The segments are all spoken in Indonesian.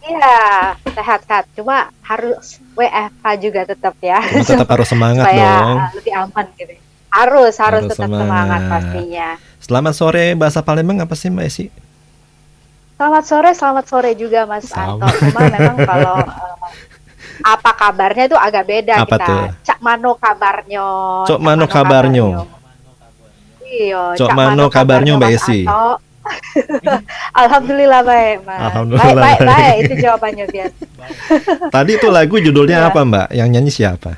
Iya, sehat-sehat. Cuma harus WFH juga tetap ya, Cuma tetap harus semangat supaya dong. lebih aman gitu. Harus harus Harus tetap semangat semangat. pastinya. Selamat sore, bahasa Palembang apa sih Mbak Esi? Selamat sore juga Mas Sama. Anto. Cuma memang kalau apa kabarnya itu agak beda Apa kita. tuh? Cak mano kabarnya, Cok cak mano mano kabarnya. kabarnyo? Iya, Cok cak mano mano kabarnyo kabarnya Mbak Mas Esi? Anto. Alhamdulillah baik Mas. Baik Alhamdulillah baik baik itu baik. jawabannya biasa. Tadi itu lagu judulnya Iya. apa Mbak? Yang nyanyi siapa?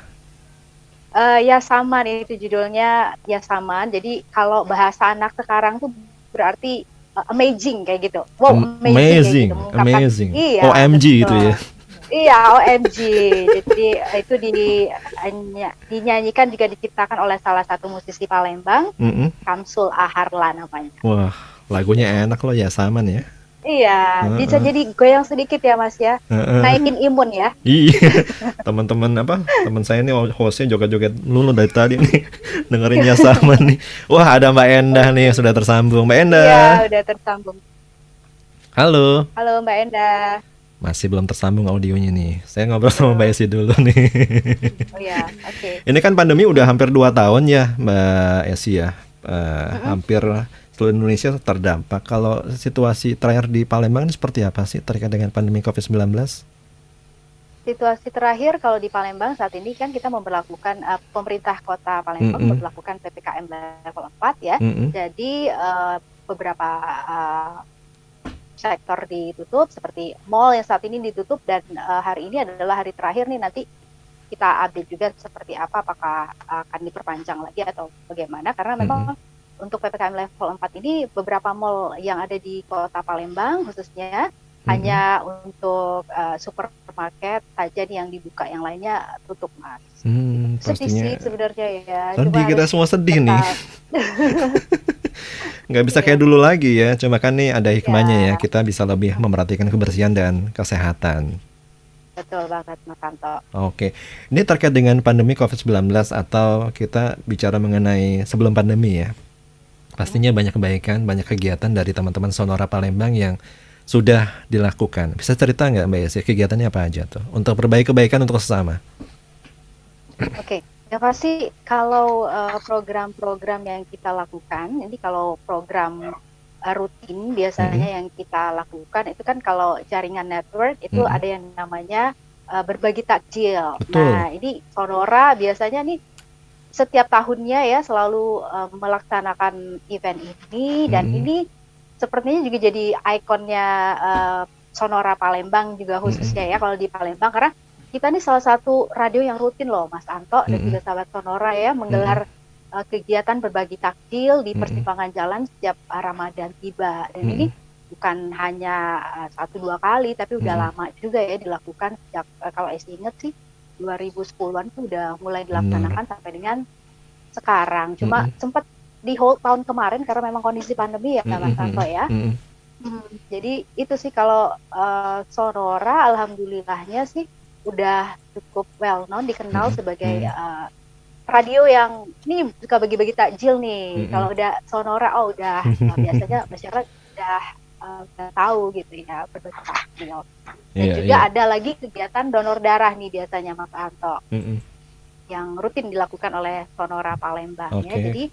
Ya sama nih itu judulnya ya sama. Jadi kalau bahasa anak sekarang tuh berarti amazing kayak gitu. Wow, amazing kayak gitu Amazing, mengungkapkan. amazing. Iya, OMG itu ya. betul. Iya, OMG. Jadi itu dinyanyikan juga diciptakan oleh salah satu musisi Palembang, Mm-mm. Kamsul Aharla namanya. Wah, lagunya enak loh ya, Saman ya. Iya, bisa Heeh, jadi goyang sedikit ya Mas ya. heeh. Naikin imun ya. Iya, teman-teman apa? Teman saya nih hostnya joget-joget lulu dari tadi nih, dengerinnya Saman nih. Wah, ada Mbak Endah nih yang sudah tersambung. Mbak Iya, Endah, udah tersambung. halo. Halo Mbak Endah. Masih belum tersambung audionya nih. Saya ngobrol sama Mbak Belum. Esi dulu nih. Oh ya, oke. Ini kan pandemi udah hampir 2 tahun ya, Mbak Esi ya. Mm-mm. Hampir seluruh Indonesia terdampak. Kalau situasi terakhir di Palembang ini seperti apa sih terkait dengan pandemi COVID-19? Situasi terakhir kalau di Palembang saat ini kan kita memperlakukan pemerintah Kota Palembang Mm-mm, memperlakukan PPKM level 4 ya. mm-mm, Jadi beberapa sektor ditutup seperti mall yang saat ini ditutup dan hari ini adalah hari terakhir nih, nanti kita update juga seperti apa, apakah akan diperpanjang lagi atau bagaimana, karena mm-mm, memang untuk PPKM level 4 ini beberapa mall yang ada di Kota Palembang khususnya mm-mm. hanya untuk supermarket saja nih yang dibuka, yang lainnya tutup Mas. Gitu. Sedih Pastinya sih sebenarnya ya, sedih, cuma kita harus semua sedih nih. tetap. Nggak bisa kayak Iya, dulu lagi ya. Cuma kan nih ada hikmahnya ya. ya, Kita bisa lebih memperhatikan kebersihan dan kesehatan. betul banget Mas Santo. Oke, ini terkait dengan pandemi COVID-19 atau kita bicara mengenai sebelum pandemi ya. Pastinya banyak kebaikan, banyak kegiatan dari teman-teman Sonora Palembang yang sudah dilakukan. Bisa cerita nggak Mbak Yesi, kegiatannya apa aja tuh? Untuk perbaiki kebaikan untuk sesama. Oke, yang pasti kalau program-program yang kita lakukan, ini kalau program rutin Mm-mm, biasanya yang kita lakukan itu kan kalau jaringan network itu mm-mm. ada yang namanya berbagi takjil. Betul. Nah, ini Sonora biasanya nih setiap tahunnya ya selalu melaksanakan event ini, dan Mm-mm, ini sepertinya juga jadi ikonnya Sonora Palembang juga mm-mm, khususnya ya kalau di Palembang, karena kita nih salah satu radio yang rutin loh Mas Anto dan mm-mm, juga sahabat Sonora ya mm-mm, menggelar kegiatan berbagi takjil di mm-mm, persimpangan jalan setiap Ramadan tiba, dan ini mm-mm, bukan hanya satu dua kali tapi udah mm-mm. lama juga ya dilakukan sejak kalau Esi inget sih 2010-an tuh udah mulai Benar. dilaksanakan sampai dengan sekarang. Cuma Mm-mm, sempat di hold tahun kemarin karena memang kondisi pandemi ya mm-mm, Mas Santo mm-mm, ya. mm-mm, Jadi itu sih kalau Sonora alhamdulillahnya sih udah cukup well known, dikenal mm-mm, sebagai mm-mm, radio yang ini suka bagi-bagi takjil nih. mm-mm. Kalau udah Sonora oh udah biasanya masyarakat udah tahu gitu ya berbagi takjil. Dan Iya, juga iya. ada lagi kegiatan donor darah nih biasanya Mas Anto Mm-mm. yang rutin dilakukan oleh Sonora Palembang ya. Oke. Jadi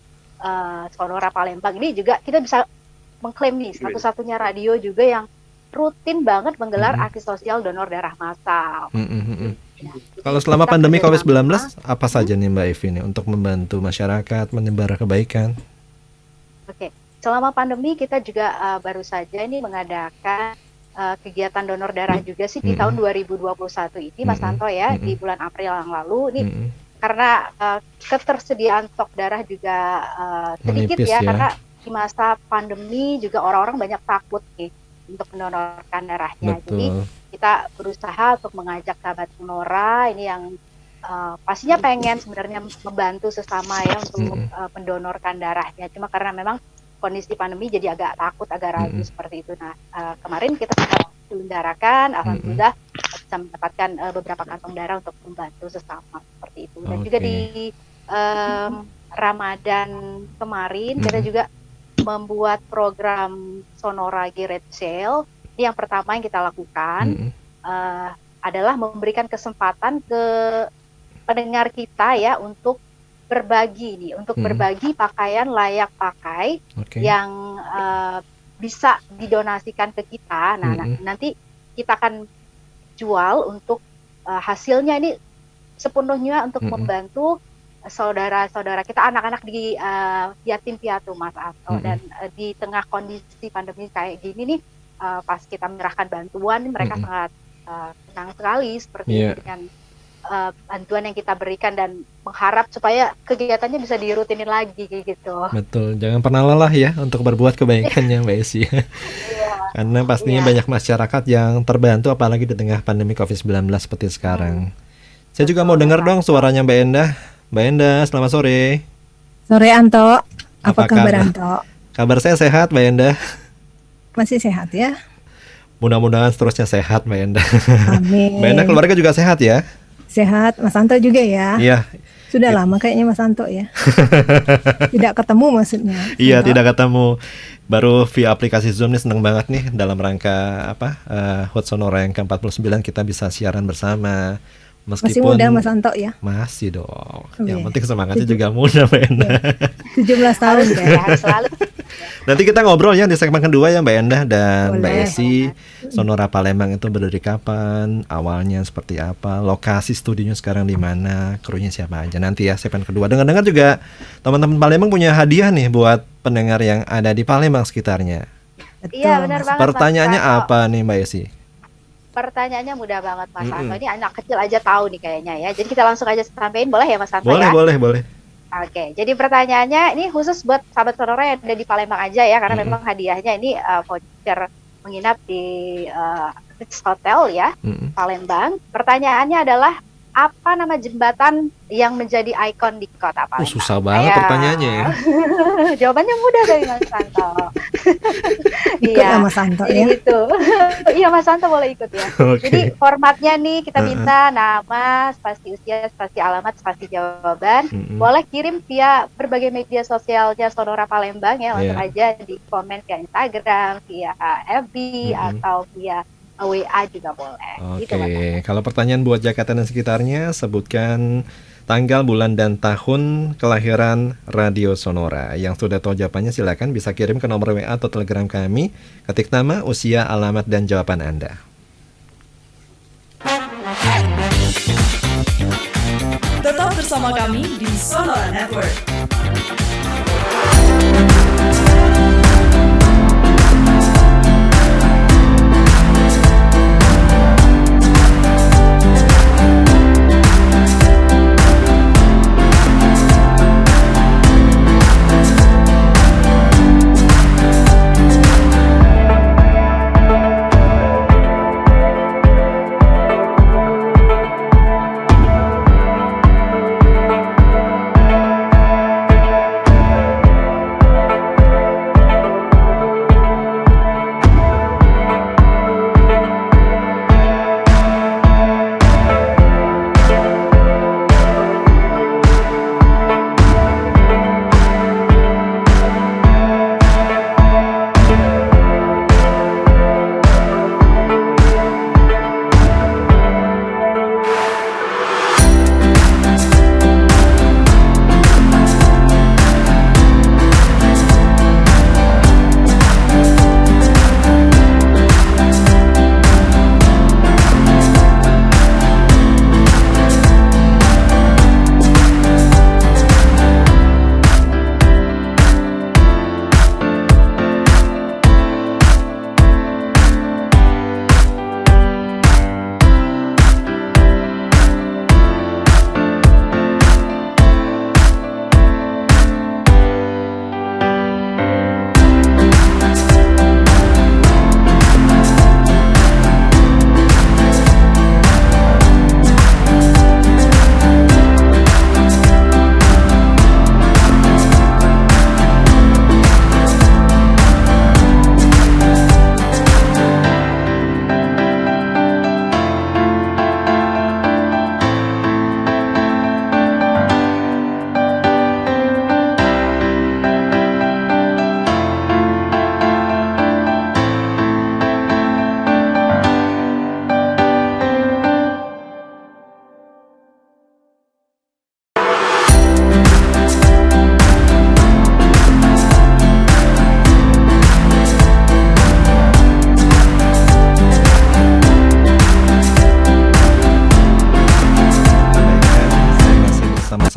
Sonora Palembang ini juga kita bisa mengklaim nih satu-satunya radio juga yang rutin banget menggelar Mm-mm. aksi sosial donor darah massal. Mm-mm, mm-mm. Ya, jadi Kalau selama kita pandemi kerjasama. COVID-19, apa saja nih Mbak Evi nih untuk membantu masyarakat menyebar kebaikan? Oke, selama pandemi kita juga baru saja ini mengadakan kegiatan donor darah juga sih di tahun Mm-mm, 2021 ini Mas mm-mm, Santo ya, mm-mm, di bulan April yang lalu. Ini mm-mm. karena ketersediaan stok darah juga sedikit Menipis ya, ya, karena di masa pandemi juga orang-orang banyak takut nih untuk mendonorkan darahnya. Jadi betul. kita berusaha untuk mengajak sahabat Sonora ini yang pastinya pengen sebenarnya membantu sesama ya untuk Mm-mm, mendonorkan darahnya. Cuma karena memang kondisi pandemi jadi agak takut, agak ragu mm-mm, seperti itu. Nah, kemarin kita sempat selenggarakan, mm-mm. alhamdulillah bisa mendapatkan beberapa kantong darah untuk membantu sesama seperti itu. Dan juga Oke. di Ramadan kemarin kita Mm-mm, juga membuat program Sonora Garage Sale. Ini yang pertama yang kita lakukan. mm-mm, adalah memberikan kesempatan ke pendengar kita ya untuk berbagi nih, untuk berbagi pakaian layak pakai yang bisa didonasikan ke kita. Nah, nanti kita akan jual untuk hasilnya ini sepenuhnya untuk membantu saudara-saudara kita, anak-anak di yatim piatu, Mas Anto. Dan di tengah kondisi pandemi kayak gini nih, pas kita menyerahkan bantuan, mereka sangat senang sekali seperti itu dengan bantuan yang kita berikan dan mengharap supaya kegiatannya bisa dirutinin lagi gitu. Betul, jangan pernah lelah ya untuk berbuat kebaikannya Mbak Esi. Karena pastinya banyak masyarakat yang terbantu apalagi di tengah pandemi COVID-19 seperti sekarang. Saya juga mau dengar dong suaranya Mbak Endah. Mbak Endah, selamat sore. Sore Anto, apa kabar Anto? Kabar saya sehat Mbak Endah. Masih sehat ya? Mudah-mudahan seterusnya sehat Mbak Endah. Amin. Mbak Endah keluarga juga sehat ya? Sehat, Mas Anto juga ya? Iya. Sudah lama kayaknya Mas Anto ya? Tidak ketemu maksudnya? Iya, tidak ketemu. Baru via aplikasi Zoom nih, seneng banget nih dalam rangka HUT Sonora yang ke-49 kita bisa siaran bersama. Masih muda Mas Anto ya? Masih dong. Yang penting semangatnya juga muda Mbak Endah. 17 tahun ya. Selalu. Nanti kita ngobrol ya di segmen kedua ya Mbak Endah dan Mbak Esi. Sonora Palembang itu berdiri kapan? Awalnya seperti apa? Lokasi studionya sekarang di mana? Krunya siapa aja? Nanti ya segmen kedua. Dengar-dengar juga teman-teman Palembang punya hadiah nih buat pendengar yang ada di Palembang sekitarnya. Iya benar banget. Pertanyaannya apa nih Mbak Esi? Pertanyaannya mudah banget Mas Anto. Ini anak kecil aja tahu nih kayaknya ya. Jadi kita langsung aja sampaikan, boleh ya Mas Anto? Boleh. Oke, jadi pertanyaannya ini khusus buat sahabat Sonora yang ada di Palembang aja ya, karena memang hadiahnya ini voucher menginap di Ritz Hotel ya, Palembang. Pertanyaannya adalah apa nama jembatan yang menjadi ikon di kota Palembang? Susah banget pertanyaannya ya. Jawabannya mudah dari Mas Santo. Iya, Mas Santo ya. Itu. Iya, Mas Santo boleh ikut ya. Jadi formatnya nih kita minta nama, spasi usia, spasi alamat, spasi jawaban. Boleh kirim via berbagai media sosialnya Sonora Palembang ya, langsung aja di komen via Instagram, via FB atau via WA juga boleh. Oke, kalau pertanyaan buat Jakarta dan sekitarnya, sebutkan tanggal, bulan, dan tahun kelahiran Radio Sonora. Yang sudah tahu jawabannya silakan bisa kirim ke nomor WA atau Telegram kami. Ketik nama, usia, alamat, dan jawaban Anda. Tetap bersama kami di Sonora Network.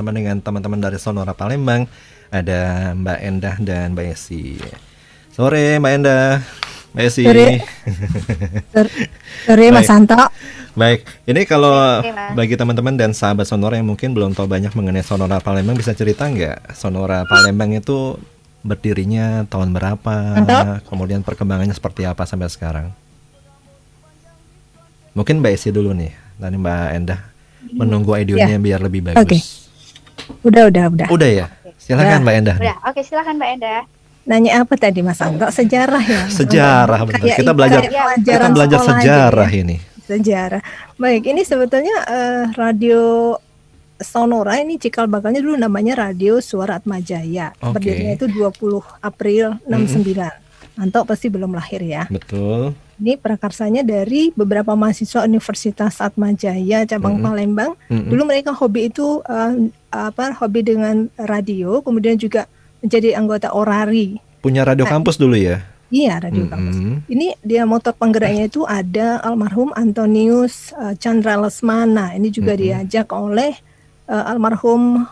bersama dengan teman-teman dari Sonora Palembang. Ada Mbak Endah dan Mbak Esi. Sore Mbak Endah, Mbak Esi. Sore Mas Santo. Baik, ini kalau Oke, Mas. bagi teman-teman dan sahabat Sonora yang mungkin belum tahu banyak mengenai Sonora Palembang, bisa cerita nggak Sonora Palembang itu berdirinya tahun berapa, kemudian perkembangannya seperti apa sampai sekarang? Mungkin Mbak Esi dulu nih, nanti Mbak Endah menunggu audionya biar lebih bagus. Oke. Udah. Udah ya? Silakan Ya. Mbak Endah. Udah, oke, silakan Mbak Endah. Nanya apa tadi Mas Santo? Sejarah ya. Sejarah, benar. Kayak Kita belajar pelajaran sekolah aja sejarah ya. ini. Sejarah. Baik, ini sebetulnya radio Sonora ini cikal bakalnya dulu namanya Radio Suara Atmajaya. Oke. Berdirinya itu 20 April 69. Anto pasti belum lahir ya. Betul. Ini prakarsanya dari beberapa mahasiswa Universitas Atmajaya cabang Palembang. Dulu mereka hobi itu hobi dengan radio, kemudian juga menjadi anggota orari. Punya radio kampus dulu ya? Iya, radio kampus. Ini dia motor penggeraknya itu ada almarhum Antonius Chandra Lesmana. Ini juga diajak oleh almarhum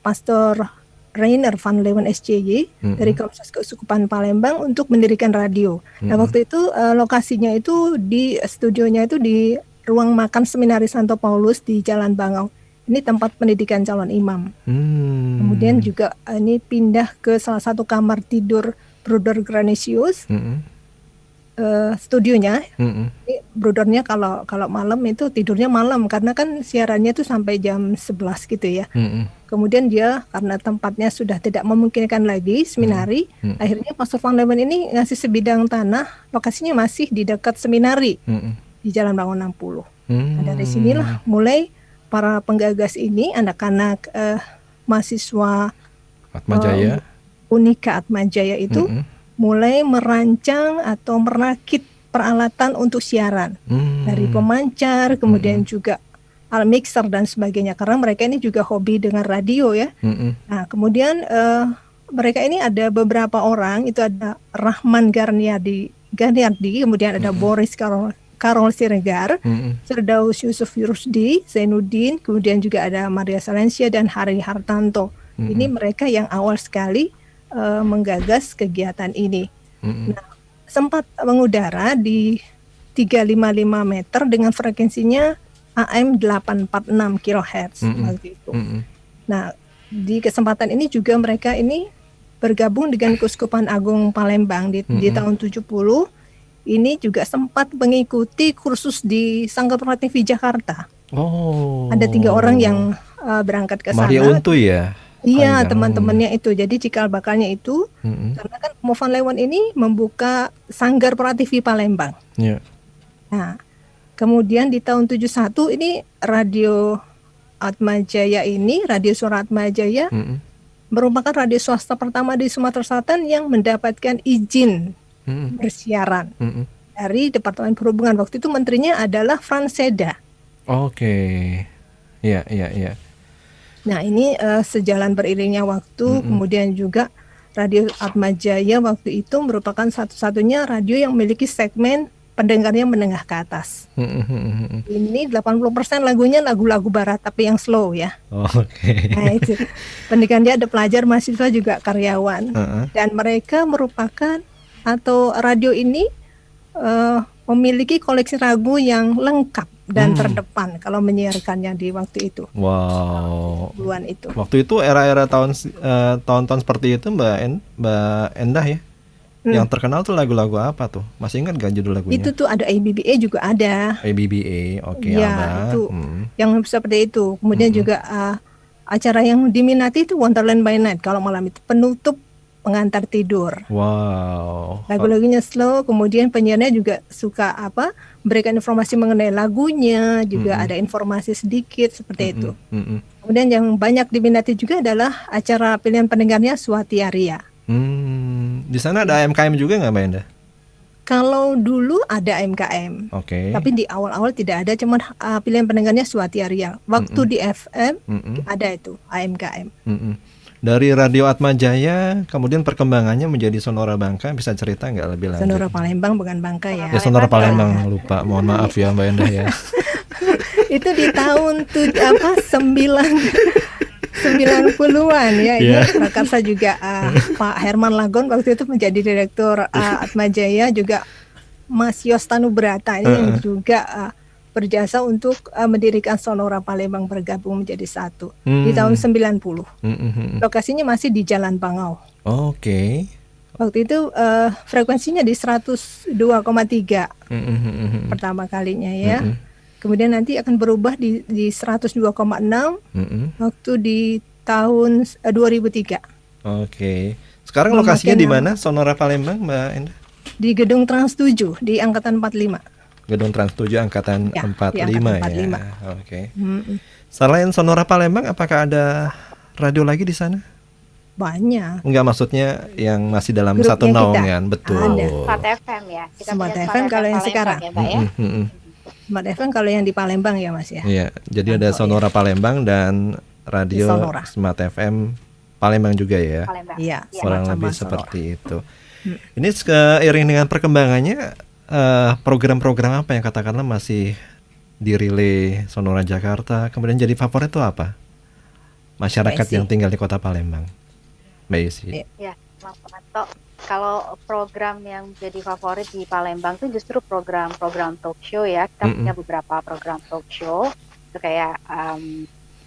Pastor Rainer van Leeuwen SCY dari Komsas Keuskupan Palembang untuk mendirikan radio. Nah, waktu itu lokasinya itu di studionya itu di ruang makan Seminari Santo Paulus di Jalan Bangau. Ini tempat pendidikan calon imam. Kemudian juga ini pindah ke salah satu kamar tidur Bruder Granisius. Studionya, ini brudernya kalau malam itu tidurnya malam karena kan siarannya itu sampai jam 11 gitu ya. Kemudian dia karena tempatnya sudah tidak memungkinkan lagi seminari, akhirnya Pastor Van Leeuwen ini ngasih sebidang tanah, lokasinya masih di dekat seminari di Jalan Bangun 60. Nah, dari sinilah mulai para penggagas ini anak-anak mahasiswa Atmajaya, Unika Atmajaya itu mulai merancang atau merakit peralatan untuk siaran dari pemancar, kemudian juga al mixer dan sebagainya karena mereka ini juga hobi dengan radio ya. Nah, kemudian mereka ini ada beberapa orang, itu ada Rahman Garniardi, kemudian ada Boris Karol Siregar, Firdaus Yusuf Rusdi, Zainuddin, kemudian juga ada Maria Salensia dan Hari Hartanto. Ini mereka yang awal sekali menggagas kegiatan ini. Nah, sempat mengudara di 355 meter dengan frekuensinya AM 846 kHz waktu itu. Nah, di kesempatan ini juga mereka ini bergabung dengan Keuskupan Agung Palembang di tahun 70. Ini juga sempat mengikuti kursus di Sanggar TV Jakarta. Ada 3 orang yang berangkat ke sana. Maria Untu ya? Iya, teman-temannya itu. Jadi cikal bakalnya itu karena kan Mo Van Leeuwen ini membuka Sanggar TV Palembang. Nah, kemudian di tahun 71 ini Radio Atmajaya ini, Radio Suara Atmajaya merupakan radio swasta pertama di Sumatera Selatan yang mendapatkan izin bersiaran dari Departemen Perhubungan. Waktu itu menterinya adalah Franseda. Oke. Iya. Nah, ini sejalan beriringnya waktu, kemudian juga Radio Atmajaya waktu itu merupakan satu-satunya radio yang memiliki segmen pendengarnya menengah ke atas. Ini 80% lagunya lagu-lagu barat tapi yang slow ya. Oke. Nah, itu. Pendengarnya ada pelajar, mahasiswa juga karyawan. Dan mereka merupakan atau radio ini memiliki koleksi lagu yang lengkap dan terdepan kalau menyiarkannya di waktu itu. Wow. Duluan itu. Waktu itu era-era tahun-tahun seperti itu Mbak Endah ya. Yang terkenal tuh lagu-lagu apa tuh? Masih ingat gak judul lagunya? Itu tuh ada ABBA juga ada. ABBA, oke. Ya, itu yang seperti itu. Kemudian juga acara yang diminati itu Wonderland by Night kalau malam itu penutup pengantar tidur. Wow. Lagu-lagunya slow, kemudian penyiarnya juga suka berikan informasi mengenai lagunya, juga ada informasi sedikit seperti itu. Kemudian yang banyak diminati juga adalah acara pilihan pendengarnya Swati Arya. Di sana ada AMKM juga nggak Mbak Endah? Kalau dulu ada AMKM, tapi di awal-awal tidak ada, cuma pilihan pendengarnya Swati Arya. Waktu di FM ada itu AMKM. Dari Radio Atmajaya, kemudian perkembangannya menjadi Sonora Bangka, bisa cerita nggak lebih lanjut? Sonora Palembang bukan Bangka ya. Ya Sonora Palembang, lupa, mohon maaf ya Mbak Endah ya. Itu di tahun 9 90-an ya, ini Yeah. prakarsa juga Pak Herman Lagon waktu itu menjadi direktur Atmajaya, juga Mas Yos Tanubrata ini yang juga berjasa untuk mendirikan Sonora Palembang bergabung menjadi satu di tahun 90. Lokasinya masih di Jalan Bangau. Oke. Waktu itu frekuensinya di 102,3 pertama kalinya ya. Kemudian nanti akan berubah di 102,6 waktu di tahun 2003. Oke. Sekarang lokasinya di mana Sonora Palembang, Mbak Endah? Di Gedung Trans 7 di Angkatan 45. Gedung Trans 7 Angkatan Ya, 45 di Angkatan ya. 45. Oke. Selain Sonora Palembang, apakah ada radio lagi di sana? Banyak. Enggak, maksudnya yang masih dalam Grupnya satu kita. naungan, betul. Ada. Smart FM ya. Kita Smart punya FM kalau yang Palembang sekarang. ya, Mbak ya. Smart FM kalau yang di Palembang ya Mas ya. Iya, jadi ada Sonora Palembang dan radio Sonora. Smart FM Palembang juga ya. Palembang. Iya, Kurang sama lebih Sonora. seperti itu. Ini seiring dengan perkembangannya, program-program apa yang katakanlah masih di relay Sonora Jakarta kemudian jadi favorit itu apa? Masyarakat Mbak Esi. yang tinggal di Kota Palembang. Mbak Esi. Ya, Mas Manto. Kalau program yang jadi favorit di Palembang itu justru program-program talk show ya. Kita punya beberapa program talk show. Itu kayak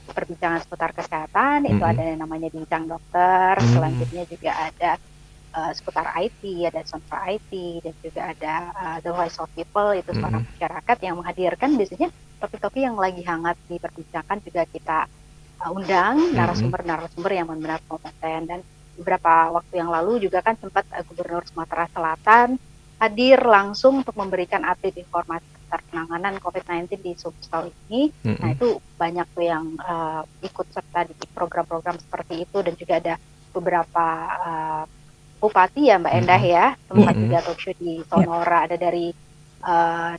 perbincangan seputar kesehatan, itu ada yang namanya Bincang Dokter. Selanjutnya juga ada seputar IT, ada Sonora IT, dan juga ada The Voice of People, itu suara masyarakat yang menghadirkan biasanya topik-topik yang lagi hangat diperbincangkan, juga kita undang narasumber-narasumber yang benar-benar kompeten. Dan beberapa waktu yang lalu juga kan sempat Gubernur Sumatera Selatan hadir langsung untuk memberikan update informasi seputar penanganan COVID-19 di Sulsel ini. Nah itu banyak tuh yang ikut serta di program-program seperti itu, dan juga ada beberapa bupati ya Mbak Endah ya, tempat juga talk show di Sonora, ada dari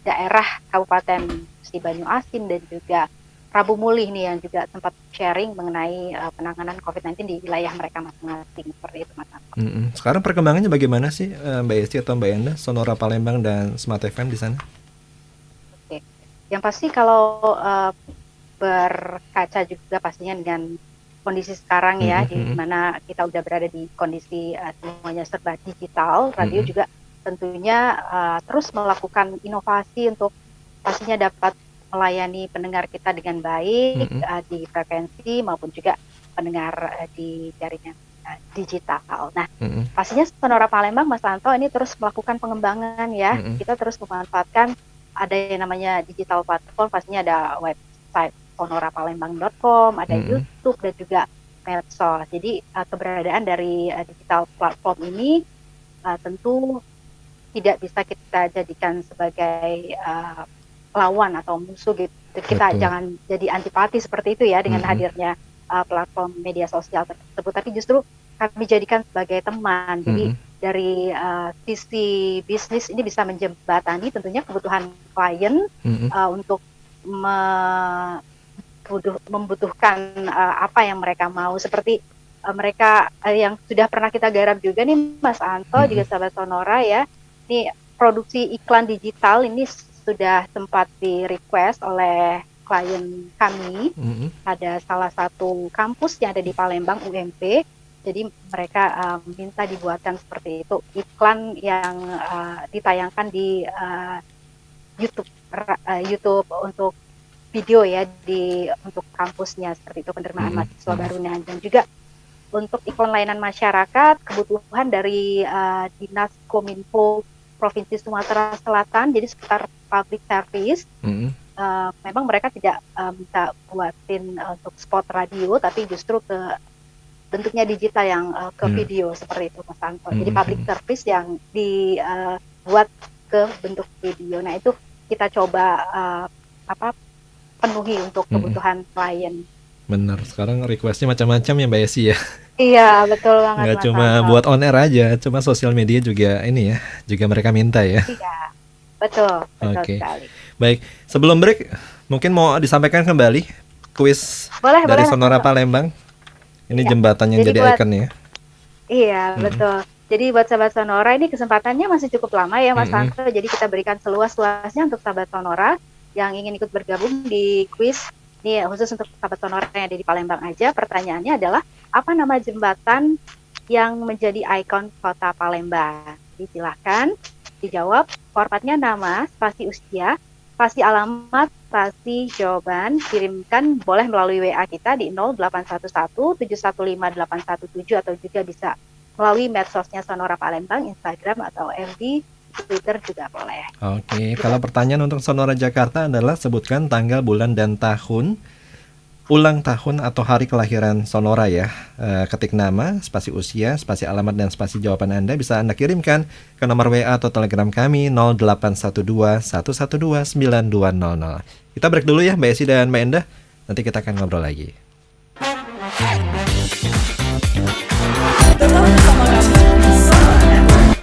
daerah Kabupaten Musi Banyu Asin dan juga Rabu Mulih nih yang juga sempat sharing mengenai penanganan COVID-19 di wilayah mereka masing-masing, seperti itu Mas Anto. Sekarang perkembangannya bagaimana sih Mbak Esti atau Mbak Endah, Sonora Palembang dan Smart FM di sana? Oke, yang pasti kalau berkaca juga pastinya dengan kondisi sekarang ya, di mana kita udah berada di kondisi semuanya serba digital, radio juga tentunya terus melakukan inovasi untuk pastinya dapat melayani pendengar kita dengan baik di frekuensi maupun juga pendengar di jaringan digital. Nah, pastinya Sonora Palembang, Mas Anto, ini terus melakukan pengembangan ya. Kita terus memanfaatkan ada yang namanya digital platform, pastinya ada website sonorapalembang.com, ada YouTube dan juga medsos. Jadi keberadaan dari digital platform ini tentu tidak bisa kita jadikan sebagai lawan atau musuh gitu. Kita jangan jadi antipati seperti itu ya dengan hadirnya platform media sosial tersebut, tapi justru kami jadikan sebagai teman. Jadi dari sisi bisnis ini bisa menjembatani tentunya kebutuhan klien untuk membutuhkan apa yang mereka mau, seperti mereka yang sudah pernah kita garap juga nih Mas Anto, juga sahabat Sonora ya. Ini produksi iklan digital ini sudah sempat di request oleh klien kami. Ada salah satu kampus yang ada di Palembang, UMP. Jadi mereka minta dibuatkan seperti itu, iklan yang ditayangkan di YouTube untuk video ya, untuk kampusnya, seperti itu, penerimaan mahasiswa barunya. Dan juga untuk iklan layanan masyarakat, kebutuhan dari Dinas Kominfo Provinsi Sumatera Selatan, jadi sekitar public service. Memang mereka tidak minta buatin untuk spot radio, tapi justru ke bentuknya digital yang ke video, seperti itu Mas Anto. Jadi public service yang dibuat ke bentuk video. Nah itu kita coba penuhi untuk kebutuhan klien. Benar, sekarang requestnya macam-macam ya Mbak Esi ya. Iya, betul banget. Nggak cuma buat on air aja, cuma sosial media juga ini ya, juga mereka minta ya. Iya, betul sekali. Baik, sebelum break mungkin mau disampaikan kembali kuis dari Sonora Palembang. Ini jembatan yang jadi ikon ya. Iya, betul. Jadi buat sahabat Sonora, ini kesempatannya masih cukup lama ya Mas Anto. Jadi kita berikan seluas-luasnya untuk sahabat Sonora yang ingin ikut bergabung di kuis Ini khusus untuk sahabat Sonora yang ada di Palembang aja. Pertanyaannya adalah, apa nama jembatan yang menjadi ikon kota Palembang? Silahkan dijawab. Formatnya nama, spasi usia, spasi alamat, spasi jawaban. Kirimkan boleh melalui WA kita di 0811 715 817 atau juga bisa melalui medsosnya Sonora Palembang, Instagram atau FB, Twitter juga boleh. Oke, kalau pertanyaan untuk Sonora Jakarta adalah sebutkan tanggal, bulan, dan tahun ulang tahun atau hari kelahiran Sonora ya. Ketik nama, spasi usia, spasi alamat, dan spasi jawaban Anda bisa Anda kirimkan ke nomor WA atau Telegram kami 0812 112 9200. Kita break dulu ya Mbak Esi dan Mbak Endah. Nanti kita akan ngobrol lagi. Tetap bersama kami di Sonora Network.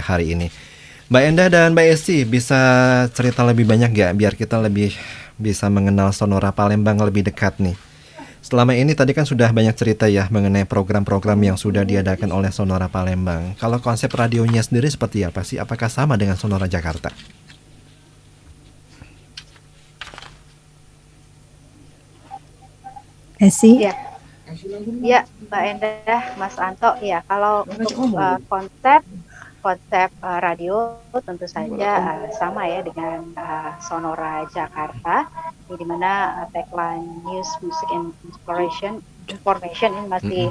hari ini. Mbak Endah dan Mbak Esti bisa cerita lebih banyak nggak biar kita lebih bisa mengenal Sonora Palembang lebih dekat nih. Selama ini tadi kan sudah banyak cerita ya mengenai program-program yang sudah diadakan oleh Sonora Palembang. Kalau konsep radionya sendiri seperti apa sih? Apakah sama dengan Sonora Jakarta? Esi? Ya, Mbak Endah, Mas Anto, ya kalau untuk konsep radio tentu saja sama ya dengan Sonora Jakarta, di mana tagline News, Music, and Information ini masih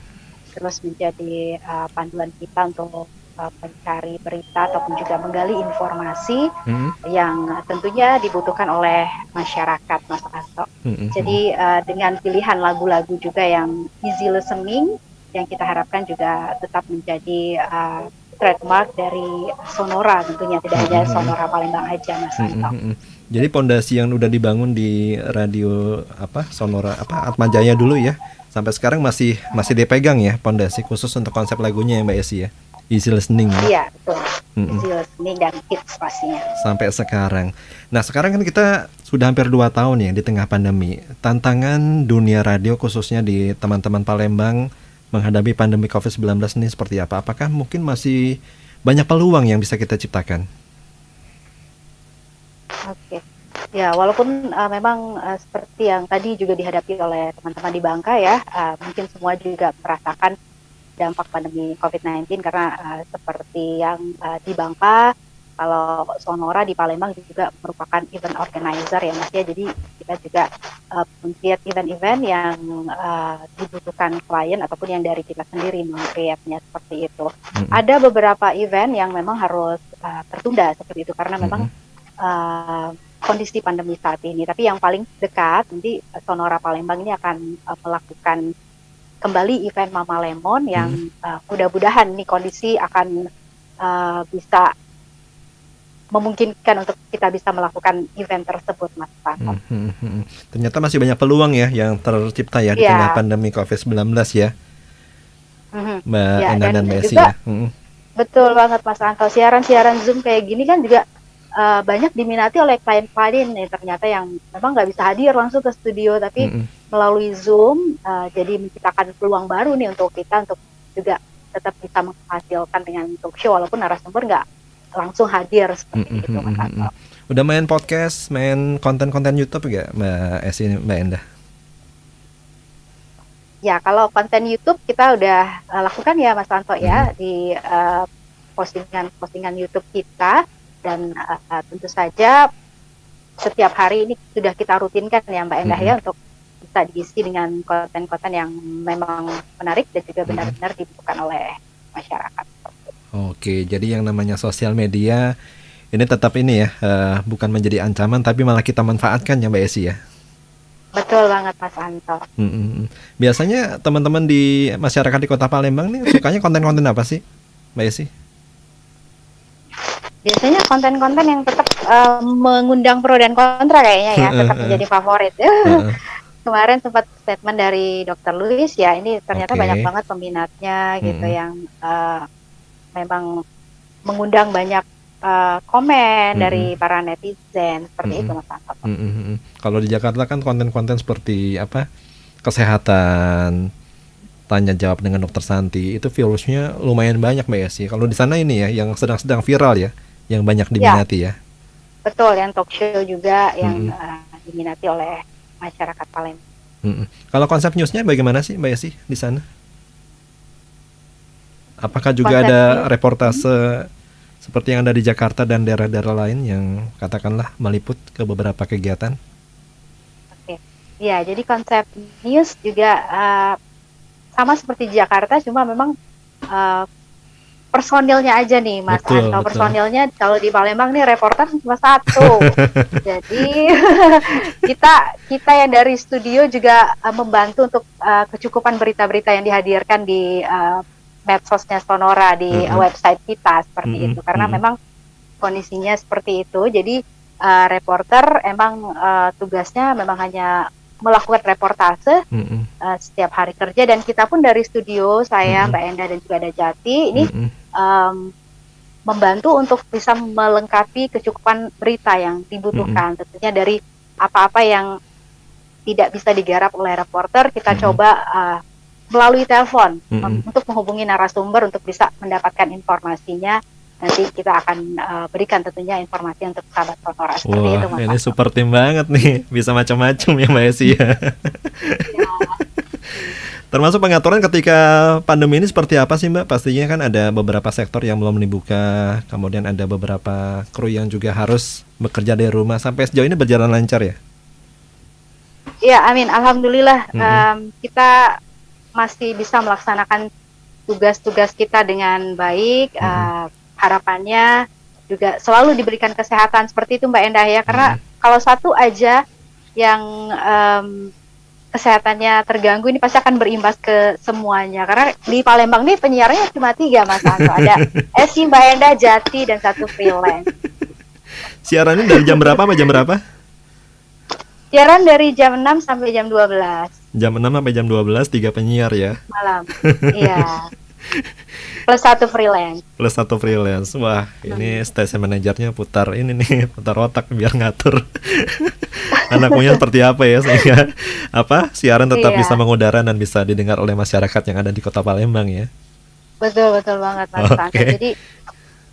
terus menjadi panduan kita untuk mencari berita ataupun juga menggali informasi yang tentunya dibutuhkan oleh masyarakat, Mas Anto. Jadi dengan pilihan lagu-lagu juga yang easy listening, yang kita harapkan juga tetap menjadi trademark dari Sonora, tentunya tidak hanya Sonora Palembang aja, Mas Anto. Jadi pondasi yang udah dibangun di radio Sonora Atmajaya dulu ya, sampai sekarang masih dipegang ya pondasi khusus untuk konsep lagunya ya Mbak Esi ya. Easy listening. Iya, betul. Easy listening dan hits pastinya. Sampai sekarang. Nah, sekarang kan kita sudah hampir 2 tahun ya di tengah pandemi. Tantangan dunia radio khususnya di teman-teman Palembang menghadapi pandemi COVID-19 ini seperti apa? Apakah mungkin masih banyak peluang yang bisa kita ciptakan? Oke. Ya, walaupun memang seperti yang tadi juga dihadapi oleh teman-teman di Bangka ya, mungkin semua juga merasakan dampak pandemi COVID-19 karena seperti yang di Bangka, kalau Sonora di Palembang juga merupakan event organizer ya Mas ya, jadi kita juga meng-create event-event yang dibutuhkan klien ataupun yang dari kita sendiri meng-create-nya seperti itu. Ada beberapa event yang memang harus tertunda seperti itu karena memang kondisi pandemi saat ini, tapi yang paling dekat nanti Sonora Palembang ini akan melakukan kembali event Mama Lemon yang mudah-mudahan nih kondisi akan bisa memungkinkan untuk kita bisa melakukan event tersebut, Mas Pak. Ternyata masih banyak peluang ya yang tercipta ya di tengah pandemi COVID-19 ya, Mbak Endah dan Mbak Esi ya. Betul banget Mas Anto, siaran Zoom kayak gini kan juga banyak diminati oleh klien-klien nih ternyata yang memang nggak bisa hadir langsung ke studio, tapi melalui Zoom jadi menciptakan peluang baru nih untuk kita untuk juga tetap bisa menghasilkan dengan talk show walaupun narasumber nggak langsung hadir seperti itu, Mas Anto. Udah main podcast, main konten-konten YouTube nggak Mbak Esi, Mbak Endah? Ya, kalau konten YouTube kita udah lakukan ya Mas Anto ya di postingan YouTube kita. Dan tentu saja setiap hari ini sudah kita rutinkan ya Mbak Endah ya untuk bisa diisi dengan konten-konten yang memang menarik dan juga benar-benar dibutuhkan oleh masyarakat. Oke, jadi yang namanya sosial media ini tetap ini ya, bukan menjadi ancaman tapi malah kita manfaatkan ya Mbak Esi ya. Betul banget Mas Anto. Biasanya teman-teman di masyarakat di Kota Palembang nih sukanya konten-konten apa sih Mbak Esi? Biasanya konten-konten yang tetap mengundang pro dan kontra kayaknya ya, tetap menjadi favorit. Kemarin sempat statement dari Dr. Louis ya, ini ternyata banyak banget peminatnya gitu yang memang mengundang banyak komen dari para netizen seperti itu Mas Anto. Kalau di Jakarta kan konten-konten seperti kesehatan, tanya jawab dengan Dokter Santi, itu virusnya lumayan banyak Mbak Esi. Kalau di sana ini ya yang sedang viral ya, yang banyak diminati ya. Betul, yang talk show juga yang diminati oleh masyarakat Palembang. Kalau konsep newsnya bagaimana sih Mbak Esi di sana? Apakah juga ada reportase seperti yang ada di Jakarta dan daerah-daerah lain yang katakanlah meliput ke beberapa kegiatan? Oke, ya jadi konsep news juga sama seperti di Jakarta, cuma memang personilnya aja nih Mas Anto. Personilnya kalau di Palembang nih reporter cuma satu. Jadi kita yang dari studio juga membantu untuk kecukupan berita-berita yang dihadirkan di medsosnya Sonora di website kita seperti itu. Karena memang kondisinya seperti itu. Jadi reporter emang tugasnya memang hanya melakukan reportase setiap hari kerja, dan kita pun dari studio saya Mbak Endah dan juga ada Jati ini membantu untuk bisa melengkapi kecukupan berita yang dibutuhkan. Tentunya dari apa-apa yang tidak bisa digarap oleh reporter, kita coba melalui telepon untuk menghubungi narasumber untuk bisa mendapatkan informasinya. Nanti kita akan berikan tentunya informasi untuk sahabat Sonora. Seperti itu, Mas. Ini super tim banget nih, bisa macam-macam ya Mbak Esi ya. Termasuk pengaturan ketika pandemi ini seperti apa sih Mbak? Pastinya kan ada beberapa sektor yang belum dibuka, kemudian ada beberapa kru yang juga harus bekerja dari rumah. Sampai sejauh ini berjalan lancar ya? Ya, amin. Alhamdulillah kita masih bisa melaksanakan tugas-tugas kita dengan baik. Harapannya juga selalu diberikan kesehatan seperti itu Mbak Endah ya. Karena kalau satu aja yang kesehatannya terganggu, ini pasti akan berimbas ke semuanya. Karena di Palembang nih penyiarnya cuma 3 Mas Anto. Ada Esi, Mbak Endah, Jati, dan 1 freelance. Siarannya dari jam berapa sampai jam berapa? Siaran dari jam 6 sampai jam 12. Jam 6 sampai jam 12, 3 penyiar ya? Malam, iya. Plus 1 freelance. Plus 1 freelance. Wah, ini station manajernya putar ini nih, putar otak biar ngatur anak punya seperti apa ya, sehingga siaran tetap bisa mengudara dan bisa didengar oleh masyarakat yang ada di Kota Palembang ya. Betul banget Mas Santo. Jadi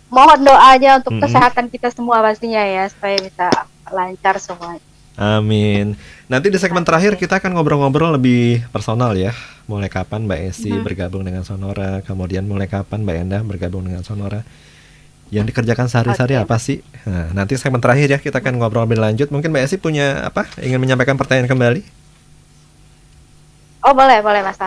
mohon doanya untuk kesehatan kita semua pastinya ya, supaya bisa lancar semua. Amin. Nanti di segmen terakhir kita akan ngobrol-ngobrol lebih personal ya. Mulai kapan Mbak Esi bergabung dengan Sonora, kemudian mulai kapan Mbak Endah bergabung dengan Sonora. Yang dikerjakan sehari-hari apa sih? Nah, nanti segmen terakhir ya kita akan ngobrol lebih lanjut. Mungkin Mbak Esi punya ingin menyampaikan pertanyaan kembali? Oh boleh Mas.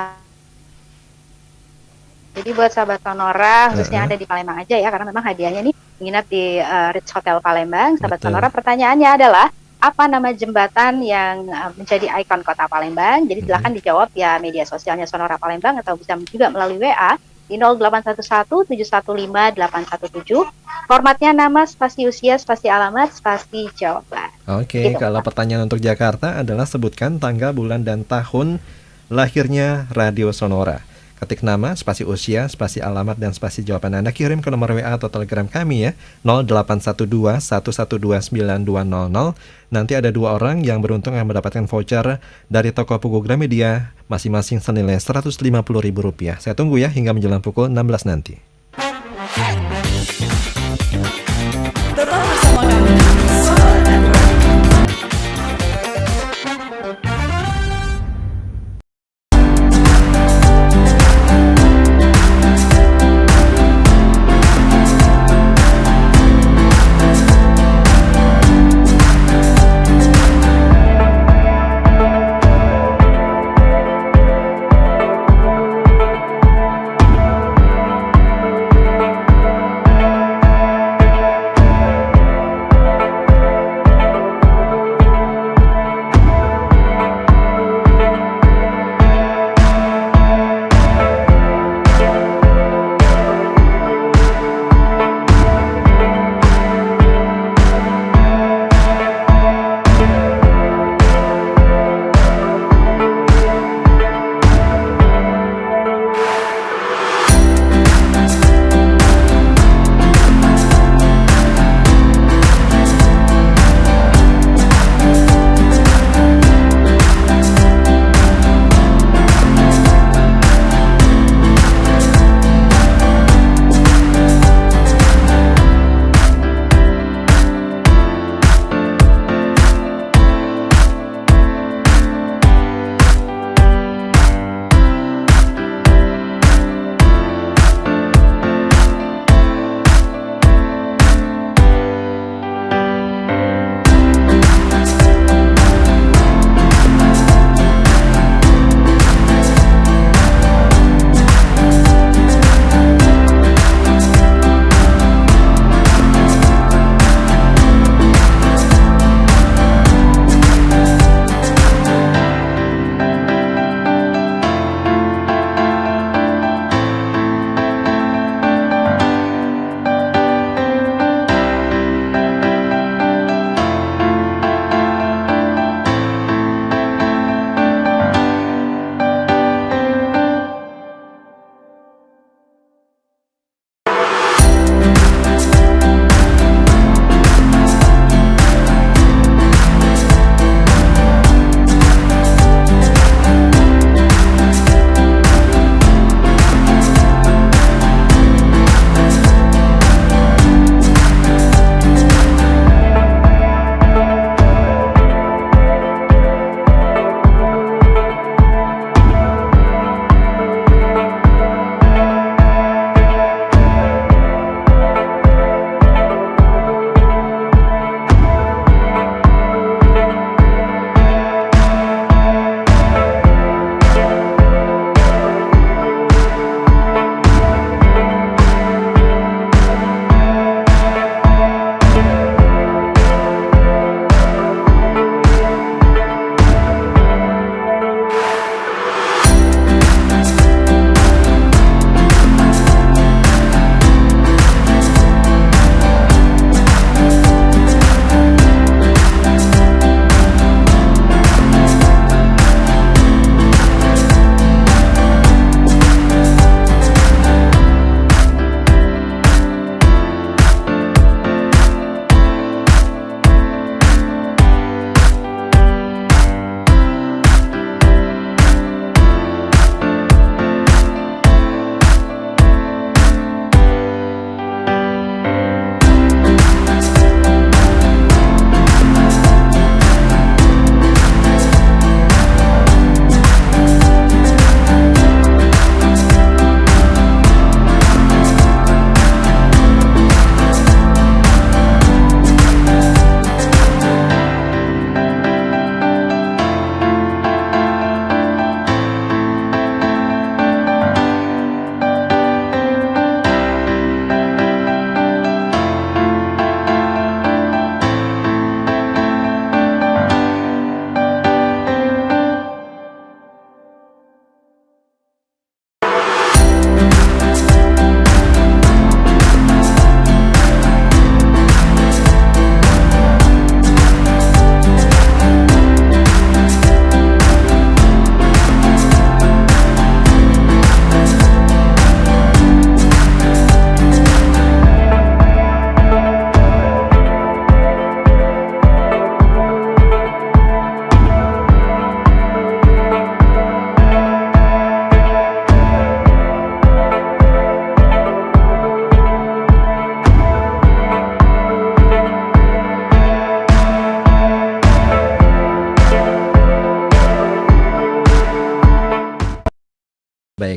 Jadi buat sahabat Sonora, khususnya ada di Palembang aja ya, karena memang hadiahnya nih menginap di Ritz Hotel Palembang. Sahabat Sonora, pertanyaannya adalah apa nama jembatan yang menjadi ikon Kota Palembang? Jadi silahkan dijawab ya media sosialnya Sonora Palembang, atau bisa juga melalui WA di 0811 715 817. Formatnya nama, spasi usia, spasi alamat, spasi jawaban. Oke, kalau pertanyaan untuk Jakarta adalah sebutkan tanggal, bulan, dan tahun lahirnya Radio Sonora. Ketik nama, spasi usia, spasi alamat, dan spasi jawaban Anda, kirim ke nomor WA atau Telegram kami ya, 0812 112 9200. Nanti ada 2 orang yang beruntung yang mendapatkan voucher dari toko Pugu Gramedia, masing-masing senilai Rp150.000. Saya tunggu ya hingga menjelang pukul 16 nanti. Tetap bersama kami, Sonora Network.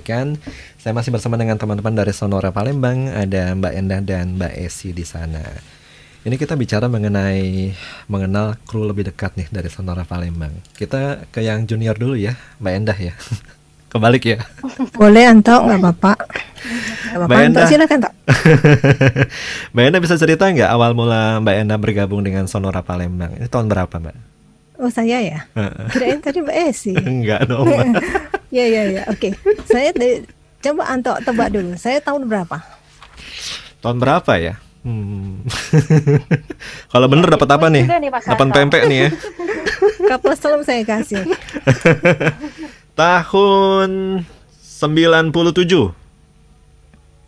sampaikan. Saya masih bersama dengan teman-teman dari Sonora Palembang, ada Mbak Endah dan Mbak Esi di sana. Ini kita bicara mengenal kru lebih dekat nih dari Sonora Palembang. Kita ke yang junior dulu ya, Mbak Endah ya. Kebalik ya. Boleh Anto, nggak apa-apa. Mbak Endah, silakan Anto. Mbak Endah bisa cerita nggak awal mula Mbak Endah bergabung dengan Sonora Palembang? Ini tahun berapa Mbak? Oh saya ya? Kirain tadi Mbak Esi. Enggak dong Mbak. Ya, oke. Coba Anto tebak dulu. Saya tahun berapa? Tahun berapa ya? Kalau bener dapat apa nih? Dapat pempek nih ya. Kapal selam saya kasih. Tahun 97.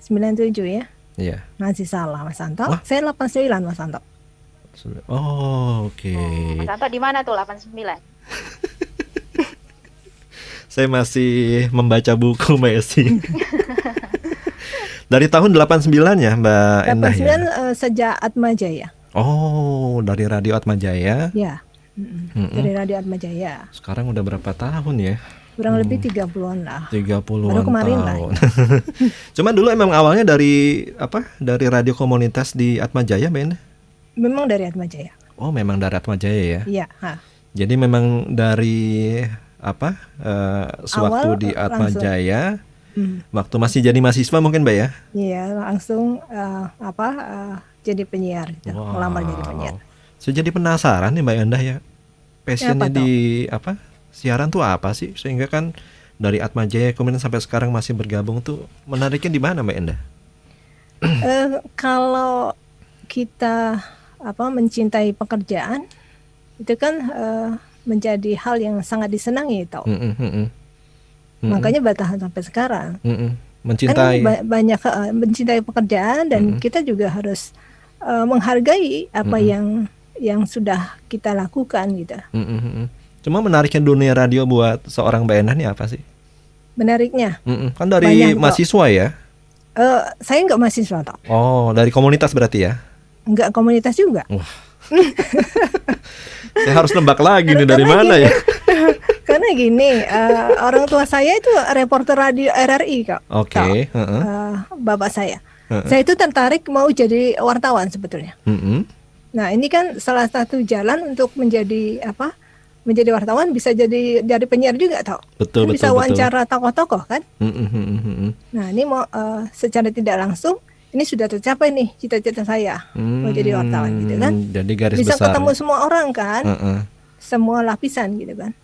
97 ya? Iya. Masih salah Mas Anto. Wah. Saya 89 Mas Anto. Oh, oke. Mas Anto di mana tuh 89? Saya masih membaca buku Mbak Esi. Dari tahun 89 ya Mbak Endah ya? 89 sejak Atmajaya. Oh, dari Radio Atmajaya. Ya. Dari Radio Atmajaya. Sekarang udah berapa tahun ya? Kurang lebih 30-an lah. 30-an Baru kemarin tahun. Cuma dulu emang awalnya dari Dari radio komunitas di Atmajaya Mbak Endah? Memang dari Atmajaya. Oh, memang dari Atmajaya ya? Iya. Jadi memang dari sewaktu Awal di Atmajaya, waktu masih jadi mahasiswa mungkin Mbak ya? Iya, langsung jadi penyiar, gitu. Wow. Melamar jadi penyiar. Saya jadi penasaran nih Mbak Endah ya, passionnya Apa di siaran tuh apa sih? Sehingga kan dari Atmajaya kemudian sampai sekarang masih bergabung tuh, menariknya di mana Mbak Endah? Kalau kita mencintai pekerjaan, itu kan menjadi hal yang sangat disenangi tau. Makanya bertahan sampai sekarang. Mencintai. Kan banyak mencintai pekerjaan dan kita juga harus menghargai apa yang sudah kita lakukan gitu. Cuma menariknya dunia radio buat seorang Mbak Endah nih apa sih? Menariknya? Kan dari mahasiswa ya? Saya nggak mahasiswa tau. Oh, dari komunitas berarti ya? Nggak komunitas juga. Wah. Saya harus nebak lagi nih dari mana ya? Karena gini, orang tua saya itu reporter radio RRI kok. Oke. Bapak saya. Saya itu tertarik mau jadi wartawan sebetulnya. Nah ini kan salah satu jalan untuk menjadi wartawan, bisa jadi penyiar juga tau. Betul. Bisa wawancara tokoh-tokoh kan. Nah ini mau secara tidak langsung ini sudah tercapai nih cita-cita saya mau jadi wartawan gitu kan. Jadi garis bisa besar. ketemu semua orang kan. Semua lapisan gitu kan.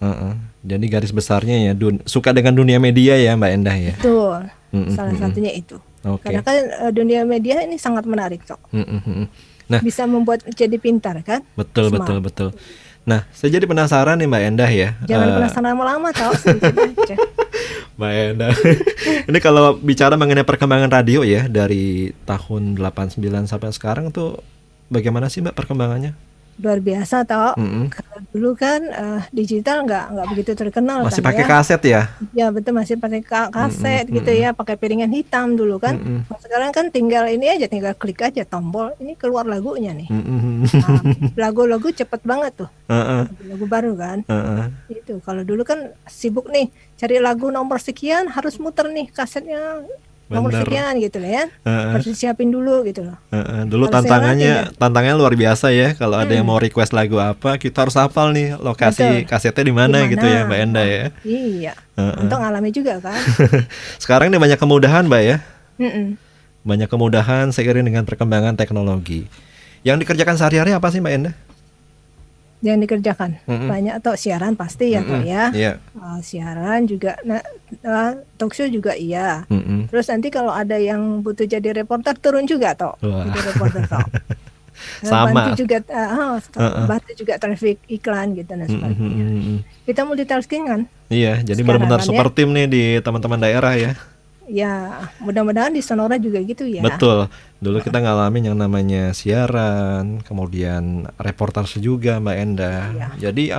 Jadi garis besarnya ya suka dengan dunia media ya Mbak Endah ya. Betul. Salah satunya itu. Okay. Karena kan dunia media ini sangat menarik kok. Nah, bisa membuat jadi pintar kan. Betul. Nah, saya jadi penasaran nih Mbak Endah ya. Jangan penasaran lama-lama tau, sedikit aja. Mbak Endah. Ini kalau bicara mengenai perkembangan radio ya dari tahun 89 sampai sekarang tuh bagaimana sih Mbak perkembangannya? Luar biasa tau. Karena dulu kan digital nggak begitu terkenal. Masih kan, pakai kaset ya? Ya betul, masih pakai kaset gitu ya, pakai piringan hitam dulu kan. Sekarang kan tinggal klik aja tombol, ini keluar lagunya nih. Lagu-lagu cepet banget tuh. Lagu baru kan. Itu kalau dulu kan sibuk nih cari lagu nomor sekian, harus muter nih kasetnya nomor sekian gitu loh ya. Harus disiapin dulu gitu loh. Dulu tantangannya luar biasa ya. Kalau ada yang mau request lagu apa, kita harus hafal nih lokasi kasetnya di mana gitu ya Mbak Endah ya. Iya. Untuk ngalami juga kan. Sekarang nih banyak kemudahan Mbak ya. Banyak kemudahan seiring dengan perkembangan teknologi. Yang dikerjakan sehari-hari apa sih Mbak Endah? Yang dikerjakan banyak atau siaran pasti ya Pak ya. Yeah. Siaran juga, talk show juga iya. Terus nanti kalau ada yang butuh jadi reporter turun juga toh, jadi reporter toh. Sama. Bantu juga traffic iklan gitu dan sebagainya. Kita multitasking kan. Iya, jadi benar-benar super tim nih di teman-teman daerah ya. Ya, mudah-mudahan di Sonora juga gitu ya. Betul. Dulu kita ngalamin yang namanya siaran, kemudian reportase juga Mbak Endah. Ya. Jadi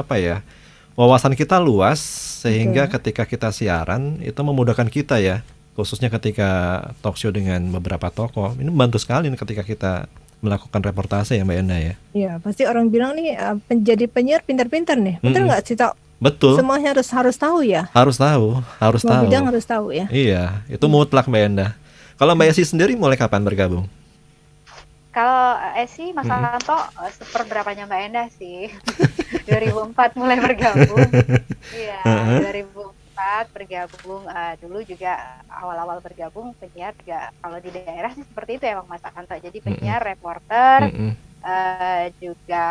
wawasan kita luas sehingga ketika kita siaran itu memudahkan kita ya, khususnya ketika talk show dengan beberapa tokoh. Ini membantu sekali ketika kita melakukan reportase ya Mbak Endah ya. Iya, pasti orang bilang nih jadi penyiar pintar-pintar nih. Betul nggak sih Tok? Betul. Semuanya harus tahu ya. Harus tahu. Semua bidang harus tahu ya. Iya, itu mutlak Mbak Endah. Kalau Mbak Esi sendiri mulai kapan bergabung? Kalau Esi, Mas Anto, seperberapanya Mbak Endah sih. 2004 mulai bergabung. Iya, 2004 bergabung. Dulu juga awal-awal bergabung penyiar juga kalau di daerah sih seperti itu emang Mas Anto. Jadi penyiar, reporter, juga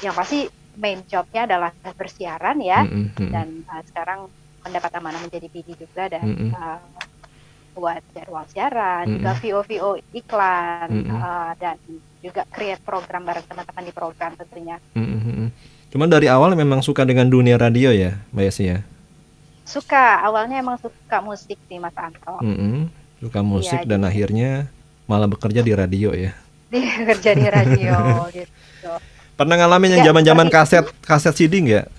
yang pasti main jobnya adalah bersiaran ya. Dan sekarang mendapat amanah menjadi PD juga dan buat jadwal siaran, juga VO iklan, dan juga create program bareng teman-teman di program tentunya. Cuman dari awal memang suka dengan dunia radio ya, Mbak Esi ya? Suka, awalnya emang suka musik sih Mas Anto. Suka musik dan akhirnya malah bekerja di radio ya? Kerja di radio gitu. Pernah ngalamin yang zaman-zaman kaset CD nggak?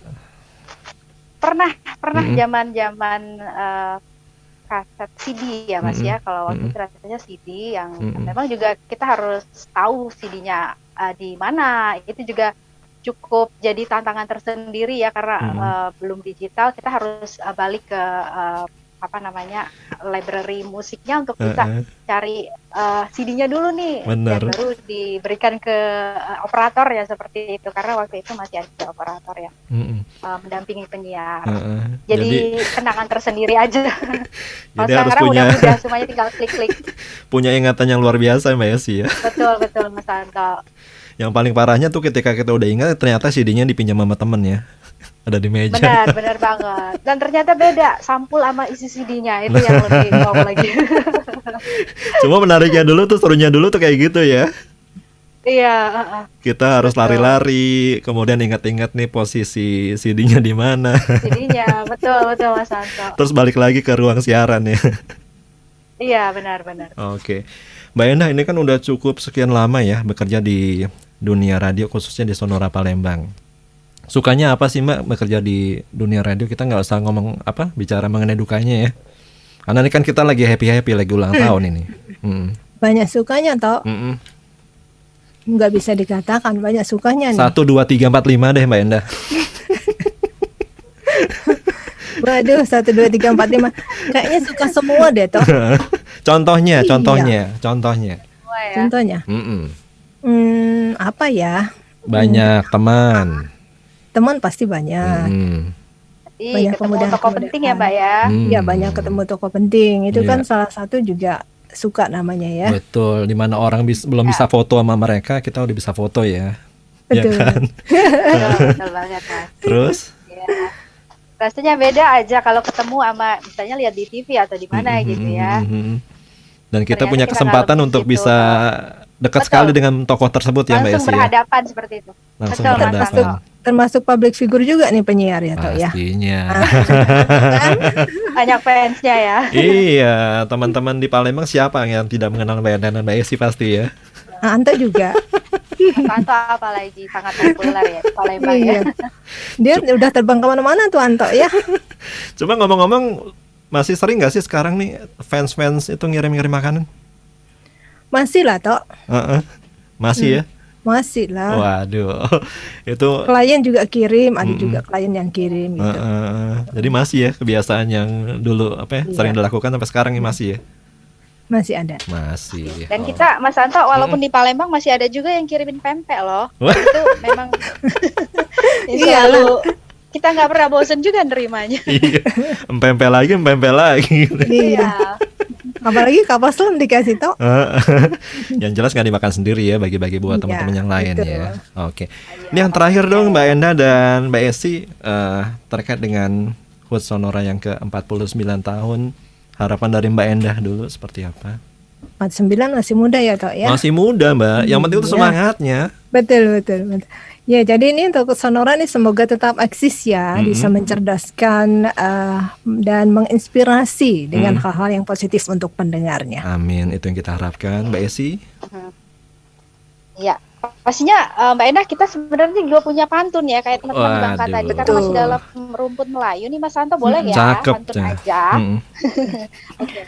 Pernah zaman-zaman kaset CD ya Mas ya. Kalau waktu itu rasanya CD yang memang juga kita harus tahu CD-nya di mana. Itu juga cukup jadi tantangan tersendiri ya karena belum digital. Kita harus balik ke library musiknya untuk bisa cari CD-nya dulu nih. Bener. Dan baru diberikan ke operator ya seperti itu karena waktu itu masih ada operator ya mendampingi penyiar. Jadi kenangan tersendiri aja. Jadi harus sekarang udah mudah semuanya tinggal klik-klik. Punya ingatan yang luar biasa Mbak Esi ya. Betul Mas Anto. Yang paling parahnya tuh ketika kita udah ingat ternyata CD-nya dipinjam sama temen ya. Ada di meja. Benar banget. Dan ternyata beda sampul sama isi CD-nya itu yang lebih wow lagi. Cuma menariknya dulu tuh, serunya dulu tuh kayak gitu ya. Iya. Kita harus lari-lari, kemudian ingat-ingat nih posisi CD-nya di mana. CD-nya betul Mas Anto. Terus balik lagi ke ruang siaran ya. Iya benar. Oke, Mbak Endah ini kan udah cukup sekian lama ya bekerja di dunia radio khususnya di Sonora Palembang. Sukanya apa sih Mbak bekerja di dunia radio? Kita nggak usah ngomong bicara mengenai dukanya ya. Karena ini kan kita lagi happy lagi ulang tahun ini. Banyak sukanya toh. Nggak bisa dikatakan banyak sukanya nih. 1, 2, 3, 4, 5 deh Mbak Endah. Waduh, 1, 2, 3, 4, 5. Kayaknya suka semua deh toh. Contohnya. Apa ya? Banyak teman. Teman pasti banyak. Banyak ketemu tokoh penting ya Mbak ya. Iya banyak ketemu tokoh penting. Itu kan salah satu juga suka namanya ya. Betul. Dimana orang belum bisa foto sama mereka, kita udah bisa foto ya. Betul. Ya kan? Betul banget Mas. Terus? Ya. Rasanya beda aja kalau ketemu sama misalnya lihat di TV atau di mana gitu ya. Dan kita ternyata punya kesempatan untuk bisa dekat sekali dengan tokoh tersebut ya Mbak Esi. Langsung berhadapan seperti itu. Langsung Betul, berhadapan. Termasuk public figure juga nih penyiar ya toh ya. Pastinya. Banyak fansnya ya. Iya, teman-teman di Palembang siapa yang tidak mengenal Mbak Endah dan Mbak Esi pasti ya. Anto juga. Anto apalagi sangat populer ya di Palembang ya. Dia udah terbang kemana-mana tuh Anto ya. Cuma ngomong-ngomong, masih sering nggak sih sekarang nih fans itu ngirim-ngirim makanan? Masih lah toh. Masih ya. Masih lah. Waduh, itu klien juga kirim, ada juga klien yang kirim gitu. Jadi masih ya kebiasaan yang dulu sering dilakukan sampai sekarang ini masih ya. Masih ada. Masih. Dan kita Mas Anto walaupun di Palembang masih ada juga yang kirimin pempek loh. Itu memang selalu kita nggak pernah bosen juga nerimanya. Iya. Pempek lagi. Iya. Apalagi kapal selam dikasih toh. Yang jelas nggak dimakan sendiri ya, bagi-bagi buat teman-teman yang lain betul. ya. Oke. Ini yang terakhir dong Mbak Endah dan Mbak Esi terkait dengan HUT Sonora yang ke-49 tahun. Harapan dari Mbak Endah dulu seperti apa? 49 masih muda ya toh ya. Masih muda Mbak. Yang penting itu semangatnya. Betul. Ya, jadi ini untuk Sonora ini semoga tetap eksis ya, bisa mencerdaskan dan menginspirasi dengan hal-hal yang positif untuk pendengarnya. Amin, itu yang kita harapkan, Mbak Esi. Ya, pastinya Mbak Endah kita sebenarnya juga punya pantun ya kayak teman-teman di Bangka tadi. Karena masih dalam rumput Melayu nih Mas Santo boleh ya Cakep, pantun aja. Oke.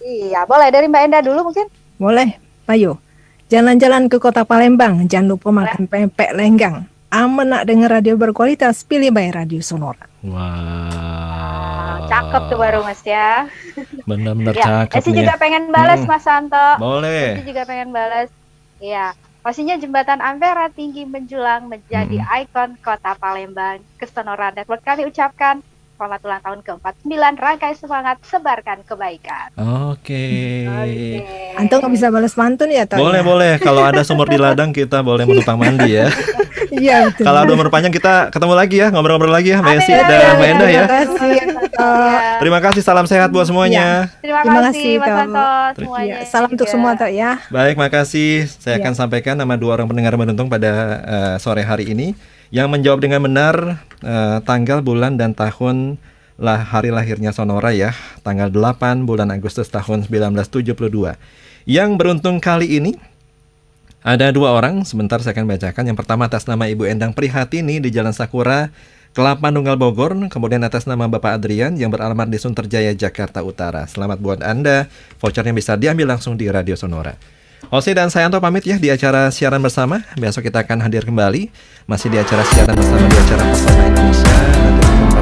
Iya, boleh dari Mbak Endah dulu mungkin? Boleh, ayo. Jalan-jalan ke kota Palembang, jangan lupa makan pempek lenggang. aman nak dengar radio berkualitas, pilih by Radio Sonora. Wow. Cakep tuh baru Mas ya. Benar-benar Ya, cakep Esi nih juga ya. pengen balas Mas Santo. Boleh. Esi juga pengen balas. Iya. Pastinya Jembatan Ampera tinggi menjulang menjadi ikon kota Palembang. Ke Sonora Network kami ucapkan selamat ulang tahun ke-49, rangkai semangat, sebarkan kebaikan. Oke. Antum nggak bisa balas pantun ya, Toh? Boleh, boleh. Kalau ada sumur di ladang kita boleh menumpang mandi ya. Iya, betul. Kalau ada umur panjang kita ketemu lagi ya, ngobrol-ngobrol lagi ya, Mbak Esi Amin, dan amin, Mbak Endah ya. Terima kasih. Terima kasih, salam sehat buat semuanya. Terima Terima kasih kasih, Mas Toh. Santo semuanya. Ya, salam untuk juga. semua, Toh ya. Baik, makasih. Saya akan sampaikan nama 2 orang pendengar beruntung pada sore hari ini yang menjawab dengan benar tanggal, bulan, dan tahun hari lahirnya Sonora ya, tanggal 8 bulan Agustus tahun 1972. Yang beruntung kali ini ada 2 orang, sebentar saya akan bacakan. Yang pertama atas nama Ibu Endang Prihatini di Jalan Sakura, Kelapa Nunggal Bogor. Kemudian atas nama Bapak Adrian yang beralamat di Sunterjaya, Jakarta Utara. Selamat buat Anda, vouchernya bisa diambil langsung di Radio Sonora. Jose dan Sayanto pamit ya di acara siaran bersama. Besok kita akan hadir kembali, masih di acara siaran bersama di acara Pesona Indonesia. Nanti